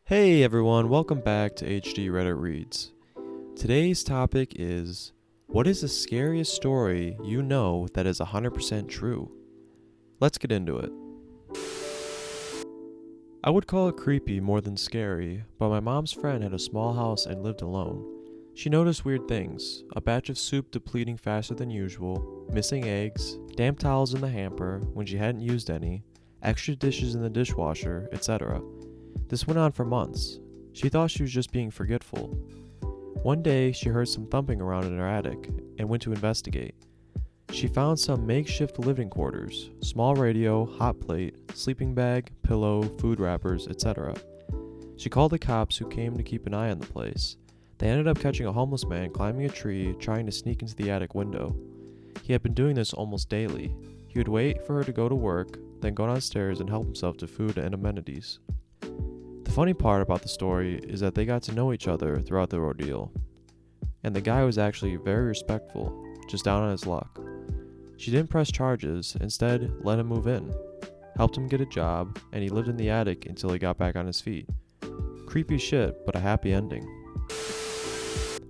Hey everyone, welcome back to HD Reddit Reads. Today's topic is, what is the scariest story you know that is 100% true? Let's get into it. I would call it creepy more than scary, but my mom's friend had a small house and lived alone. She noticed weird things, a batch of soup depleting faster than usual, missing eggs, damp towels in the hamper when she hadn't used any, extra dishes in the dishwasher, etc. This went on for months. She thought she was just being forgetful. One day, she heard some thumping around in her attic and went to investigate. She found some makeshift living quarters, small radio, hot plate, sleeping bag, pillow, food wrappers, etc. She called the cops who came to keep an eye on the place. They ended up catching a homeless man climbing a tree trying to sneak into the attic window. He had been doing this almost daily. He would wait for her to go to work, then go downstairs and help himself to food and amenities. The funny part about the story is that they got to know each other throughout the ordeal. And the guy was actually very respectful, just down on his luck. She didn't press charges, instead let him move in, helped him get a job, and he lived in the attic until he got back on his feet. Creepy shit, but a happy ending.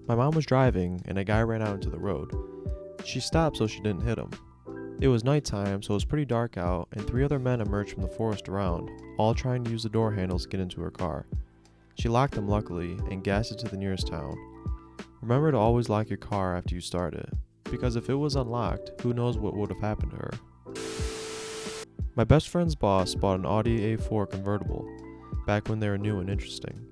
My mom was driving, and a guy ran out into the road. She stopped so she didn't hit him. It was nighttime, so it was pretty dark out, and 3 other men emerged from the forest around, all trying to use the door handles to get into her car. She locked them luckily, and gassed it to the nearest town. Remember to always lock your car after you start it, because if it was unlocked, who knows what would have happened to her. My best friend's boss bought an Audi A4 convertible, back when they were new and interesting.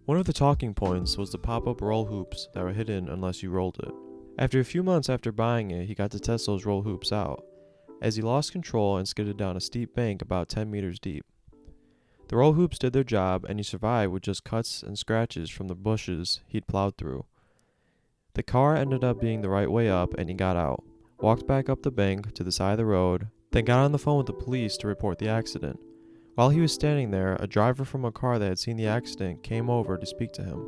One of the talking points was the pop-up roll hoops that were hidden unless you rolled it. After a few months after buying it, he got to test those roll hoops out, as he lost control and skidded down a steep bank about 10 meters deep. The roll hoops did their job, and he survived with just cuts and scratches from the bushes he'd plowed through. The car ended up being the right way up, and he got out, walked back up the bank to the side of the road, then got on the phone with the police to report the accident. While he was standing there, a driver from a car that had seen the accident came over to speak to him.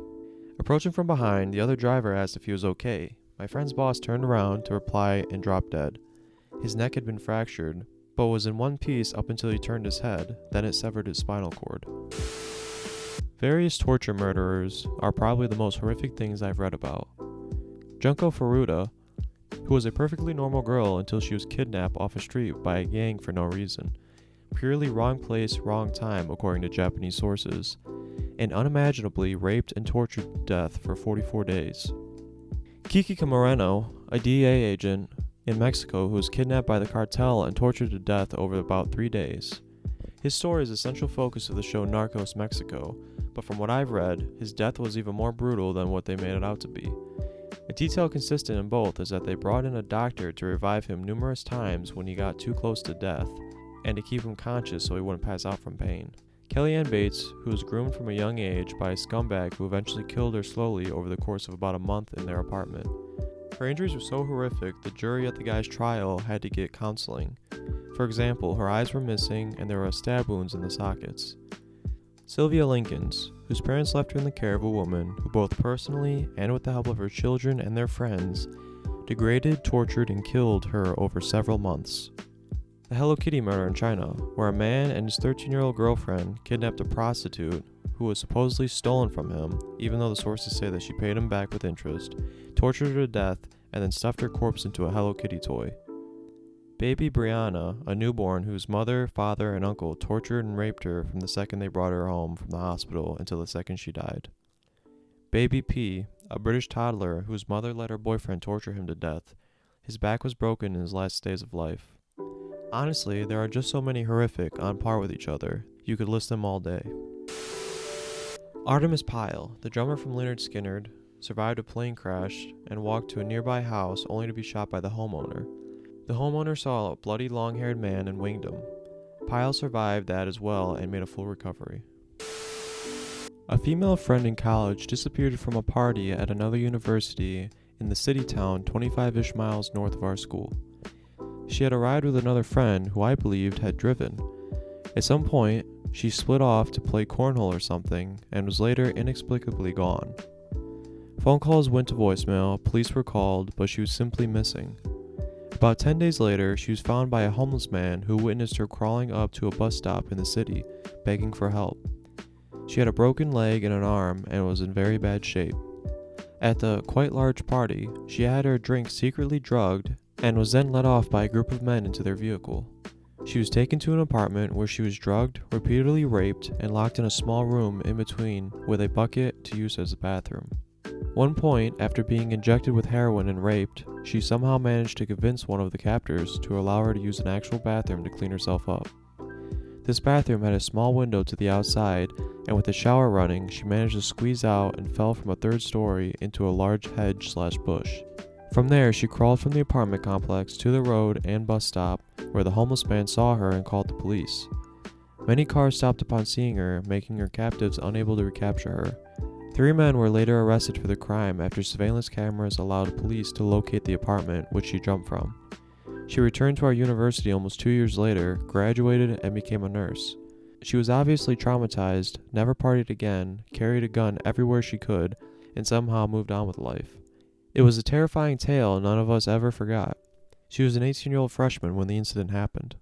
Approaching from behind, the other driver asked if he was okay. My friend's boss turned around to reply and dropped dead. His neck had been fractured, but was in one piece up until he turned his head, then it severed his spinal cord. Various torture murderers are probably the most horrific things I've read about. Junko Furuta, who was a perfectly normal girl until she was kidnapped off a street by a gang for no reason. Purely wrong place, wrong time, according to Japanese sources, and unimaginably raped and tortured to death for 44 days. Kiki Moreno, a DEA agent in Mexico who was kidnapped by the cartel and tortured to death over about 3 days. His story is the central focus of the show Narcos Mexico, but from what I've read, his death was even more brutal than what they made it out to be. A detail consistent in both is that they brought in a doctor to revive him numerous times when he got too close to death, and to keep him conscious so he wouldn't pass out from pain. Kellyanne Bates, who was groomed from a young age by a scumbag who eventually killed her slowly over the course of about a month in their apartment. Her injuries were so horrific, the jury at the guy's trial had to get counseling. For example, her eyes were missing and there were stab wounds in the sockets. Sylvia Lincolns, whose parents left her in the care of a woman who both personally and with the help of her children and their friends, degraded, tortured, and killed her over several months. The Hello Kitty murder in China, where a man and his 13-year-old girlfriend kidnapped a prostitute who was supposedly stolen from him, even though the sources say that she paid him back with interest, tortured her to death, and then stuffed her corpse into a Hello Kitty toy. Baby Brianna, a newborn whose mother, father, and uncle tortured and raped her from the second they brought her home from the hospital until the second she died. Baby P, a British toddler whose mother let her boyfriend torture him to death. His back was broken in his last days of life. Honestly, there are just so many horrific on par with each other. You could list them all day. Artemis Pyle, the drummer from Lynyrd Skynyrd, survived a plane crash and walked to a nearby house only to be shot by the homeowner. The homeowner saw a bloody long-haired man and winged him. Pyle survived that as well and made a full recovery. A female friend in college disappeared from a party at another university in the city town 25-ish miles north of our school. She had arrived with another friend who I believed had driven. At some point, she split off to play cornhole or something and was later inexplicably gone. Phone calls went to voicemail, police were called, but she was simply missing. About 10 days later, she was found by a homeless man who witnessed her crawling up to a bus stop in the city, begging for help. She had a broken leg and an arm and was in very bad shape. At the quite large party, she had her drink secretly drugged and was then led off by a group of men into their vehicle. She was taken to an apartment where she was drugged, repeatedly raped, and locked in a small room in between with a bucket to use as a bathroom. One point, after being injected with heroin and raped, she somehow managed to convince one of the captors to allow her to use an actual bathroom to clean herself up. This bathroom had a small window to the outside, and with the shower running, she managed to squeeze out and fell from a third story into a large hedge/bush. From there, she crawled from the apartment complex to the road and bus stop, where the homeless man saw her and called the police. Many cars stopped upon seeing her, making her captives unable to recapture her. 3 men were later arrested for the crime after surveillance cameras allowed police to locate the apartment which she jumped from. She returned to our university almost 2 years later, graduated, and became a nurse. She was obviously traumatized, never partied again, carried a gun everywhere she could, and somehow moved on with life. It was a terrifying tale none of us ever forgot. She was an 18-year-old freshman when the incident happened.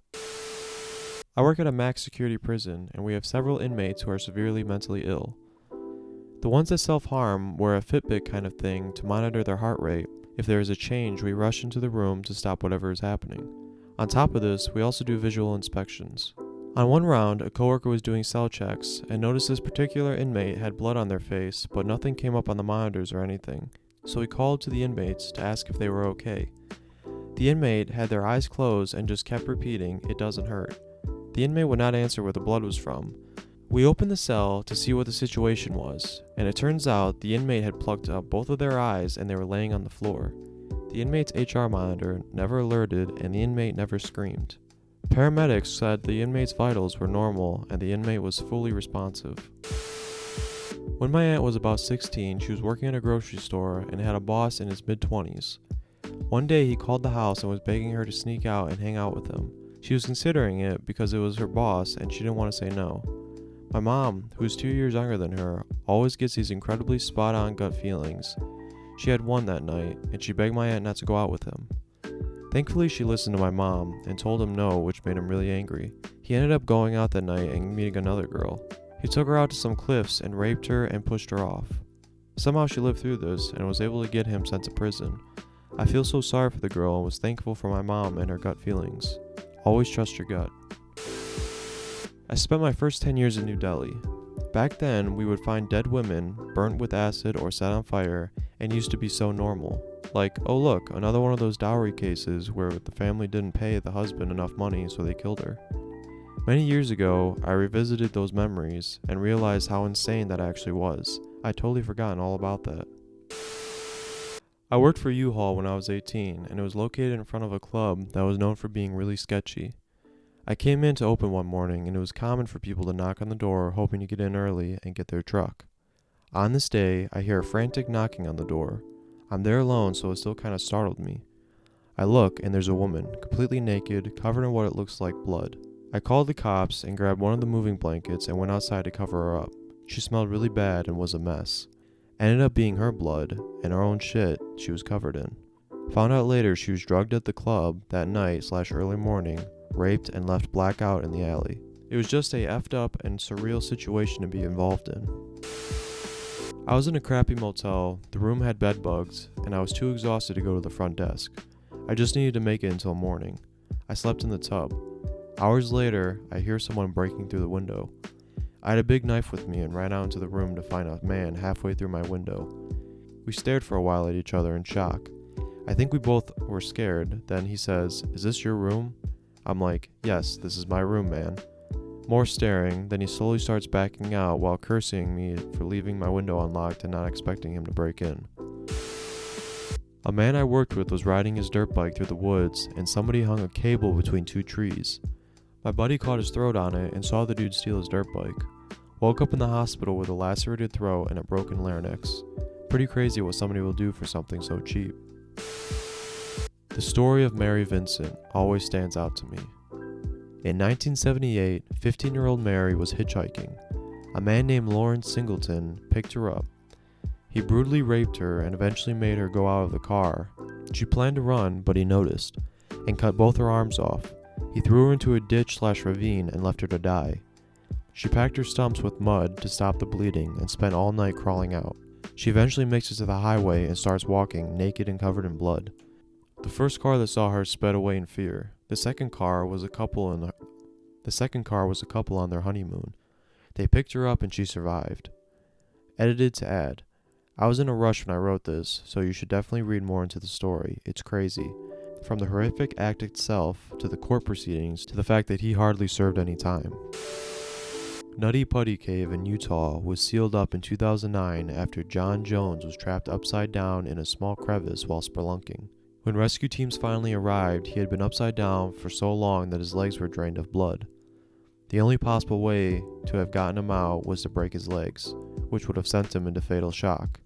I work at a max security prison, and we have several inmates who are severely mentally ill. The ones that self-harm wear a Fitbit kind of thing to monitor their heart rate. If there is a change, we rush into the room to stop whatever is happening. On top of this, we also do visual inspections. On one round, a coworker was doing cell checks and noticed this particular inmate had blood on their face, but nothing came up on the monitors or anything. So he called to the inmates to ask if they were okay. The inmate had their eyes closed and just kept repeating, "It doesn't hurt." The inmate would not answer where the blood was from. We opened the cell to see what the situation was, and it turns out the inmate had plucked out both of their eyes and they were laying on the floor. The inmate's HR monitor never alerted and the inmate never screamed. Paramedics said the inmate's vitals were normal and the inmate was fully responsive. When my aunt was about 16, she was working at a grocery store and had a boss in his mid-20s. One day he called the house and was begging her to sneak out and hang out with him. She was considering it because it was her boss and she didn't want to say no. My mom, who is 2 years younger than her, always gets these incredibly spot-on gut feelings. She had one that night, and she begged my aunt not to go out with him. Thankfully, she listened to my mom and told him no, which made him really angry. He ended up going out that night and meeting another girl. He took her out to some cliffs and raped her and pushed her off. Somehow she lived through this and was able to get him sent to prison. I feel so sorry for the girl and was thankful for my mom and her gut feelings. Always trust your gut. I spent my first 10 years in New Delhi. Back then, we would find dead women, burnt with acid or set on fire, and used to be so normal. Like, oh look, another one of those dowry cases where the family didn't pay the husband enough money so they killed her. Many years ago, I revisited those memories and realized how insane that actually was. I'd totally forgotten all about that. I worked for U-Haul when I was 18, and it was located in front of a club that was known for being really sketchy. I came in to open one morning, and it was common for people to knock on the door hoping to get in early and get their truck. On this day, I hear a frantic knocking on the door. I'm there alone, so it still kind of startled me. I look, and there's a woman, completely naked, covered in what it looks like blood. I called the cops and grabbed one of the moving blankets and went outside to cover her up. She smelled really bad and was a mess. Ended up being her blood and her own shit she was covered in. Found out later she was drugged at the club that night/early morning, raped and left blackout in the alley. It was just a effed up and surreal situation to be involved in. I was in a crappy motel, the room had bed bugs, and I was too exhausted to go to the front desk. I just needed to make it until morning. I slept in the tub. Hours later, I hear someone breaking through the window. I had a big knife with me and ran out into the room to find a man halfway through my window. We stared for a while at each other in shock. I think we both were scared. Then he says, "Is this your room?" I'm like, "Yes, this is my room, man." More staring, then he slowly starts backing out while cursing me for leaving my window unlocked and not expecting him to break in. A man I worked with was riding his dirt bike through the woods and somebody hung a cable between 2 trees. My buddy caught his throat on it and saw the dude steal his dirt bike. Woke up in the hospital with a lacerated throat and a broken larynx. Pretty crazy what somebody will do for something so cheap. The story of Mary Vincent always stands out to me. In 1978, 15-year-old Mary was hitchhiking. A man named Lawrence Singleton picked her up. He brutally raped her and eventually made her go out of the car. She planned to run, but he noticed, and cut both her arms off. He threw her into a ditch/ravine and left her to die. She packed her stumps with mud to stop the bleeding and spent all night crawling out. She eventually makes it to the highway and starts walking, naked and covered in blood. The first car that saw her sped away in fear. The second car was a couple on their honeymoon. They picked her up and she survived. Edited to add, I was in a rush when I wrote this, so you should definitely read more into the story. It's crazy. From the horrific act itself, to the court proceedings, to the fact that he hardly served any time. Nutty Putty Cave in Utah was sealed up in 2009 after John Jones was trapped upside down in a small crevice while spelunking. When rescue teams finally arrived, he had been upside down for so long that his legs were drained of blood. The only possible way to have gotten him out was to break his legs, which would have sent him into fatal shock.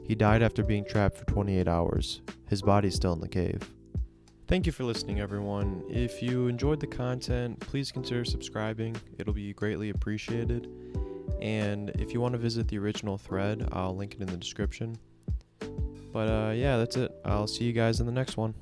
He died after being trapped for 28 hours. His body's still in the cave. Thank you for listening, everyone. If you enjoyed the content, please consider subscribing. It'll be greatly appreciated. And if you want to visit the original thread, I'll link it in the description. But yeah, that's it. I'll see you guys in the next one.